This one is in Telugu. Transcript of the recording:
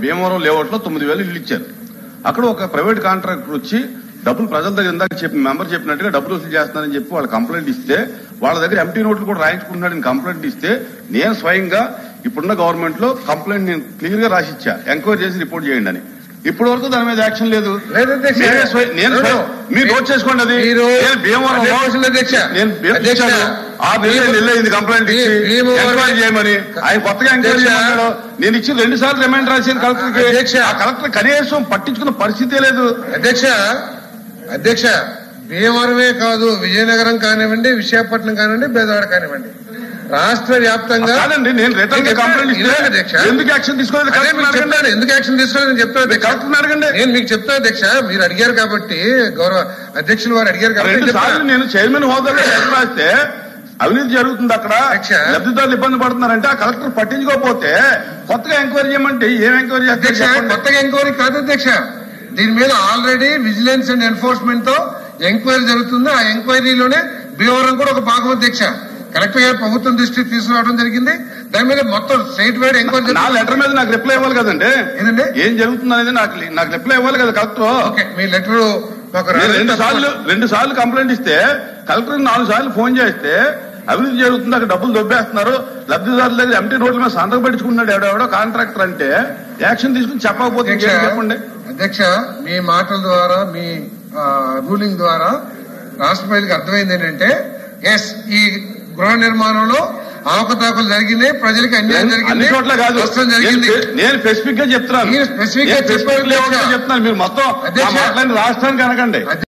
భీమవరం లేఅవుట్ లో 9,000 ఇల్లు ఇచ్చారు. అక్కడ ఒక ప్రైవేట్ కాంట్రాక్టర్ వచ్చి డబ్బులు ప్రజల దగ్గర ఇందాక మెంబర్ చెప్పినట్టుగా డబ్బులు వసూలు చేస్తున్నారని చెప్పి వాళ్ళు కంప్లైంట్ ఇస్తే వాళ్ళ దగ్గర ఎంటీ నోట్లు కూడా రాయించుకుంటున్నాడని కంప్లైంట్ ఇస్తే నేను స్వయంగా ఇప్పుడున్న గవర్నమెంట్ లో కంప్లైంట్ నేను క్లియర్ గా రాసిచ్చా, ఎంక్వైరీ చేసి రిపోర్ట్ చేయండి అని. ఇప్పటి వరకు దాని మీద యాక్షన్ లేదు. మీరు నోట్ చేసుకోండి. అది భీమవరం నేను కంప్లైంట్ ఇచ్చి ఎంక్వైరీ చేయమని ఆయన కొత్తగా ఎంక్వైరీ చేయమన్నాడు. నేను ఇచ్చి 2 సార్లు రిమైండర్ రాశాను కలెక్టర్కి. ఆ కలెక్టర్ కనీసం పట్టించుకున్న పరిస్థితే లేదు. అధ్యక్ష భీమవరమే కాదు, విజయనగరం కానివ్వండి, విశాఖపట్నం కానివ్వండి, బేదవాడ కానివ్వండి, రాష్ట్ర వ్యాప్తంగా నేను రిటర్న్ కంప్లైంట్ ఇస్తే ఎందుకు యాక్షన్ తీసుకోలేదు? ఎందుకు యాక్షన్ తీసుకోలేదు చెప్తాను. కలెక్టర్ అడగండి. నేను మీకు చెప్తాను అధ్యక్ష, మీరు అడిగారు కాబట్టి, గౌరవ అధ్యక్షులు వారు అడిగారు కాబట్టి. 2 సార్లు నేను చైర్మన్ హోదాలో రాస్తే అవినీతి జరుగుతుంది, అక్కడ లబ్ధిదారులు ఇబ్బంది పడుతున్నారంటే ఆ కలెక్టర్ పట్టించుకోకపోతే కొత్తగా ఎంక్వైరీ చేయమంటే ఏం ఎంక్వైరీ అధ్యక్ష? కొత్తగా ఎంక్వైరీ కాదు అధ్యక్ష, దీని మీద ఆల్రెడీ విజిలెన్స్ అండ్ ఎన్ఫోర్స్మెంట్ తో ఎంక్వైరీ జరుగుతుంది. ఆ ఎంక్వైరీలోనే భీమవరం కూడా ఒక భాగం అధ్యక్ష. కలెక్టర్ గారు ప్రభుత్వం దృష్టికి తీసుకురావడం జరిగింది. దాని మీద మొత్తం స్టేట్ వైడ్ ఎంక్వైరీ. నా లెటర్ మీద నాకు రిప్లై ఇవ్వాలి కదండి, ఏదండి ఏం జరుగుతుంది అనేది నాకు రిప్లై ఇవ్వాలి కదా కలెక్టర్. మీ లెటర్ 2 సార్లు కంప్లైంట్ ఇస్తే కలెక్టర్ 4 సార్లు ఫోన్ చేస్తే అవినీతి జరుగుతుంది, అక్కడ డబ్బులు దొబ్బేస్తున్నారు, లబ్ధిదారుల దగ్గర ఎంటీ నోట్ల మీద సంతకం పెట్టించుకుంటున్నాడు ఎవడెవడో కాంట్రాక్టర్ అంటే యాక్షన్ తీసుకుని చెప్పకపోతే చెప్పండి. అధ్యక్ష, మీ మాటల ద్వారా, మీ రూలింగ్ ద్వారా రాష్ట్ర ప్రజలకు అర్థమైంది ఏంటంటే, ఎస్ ఈ గృహ నిర్మాణంలో అవకతవకలు జరిగినాయి, ప్రజలకు అన్యాయం జరిగింది, నష్టం జరిగింది. నేను స్పెసిఫిక్ గా చెప్తున్నాను, మీరు మొత్తం రాష్ట్రానికి అనకండి.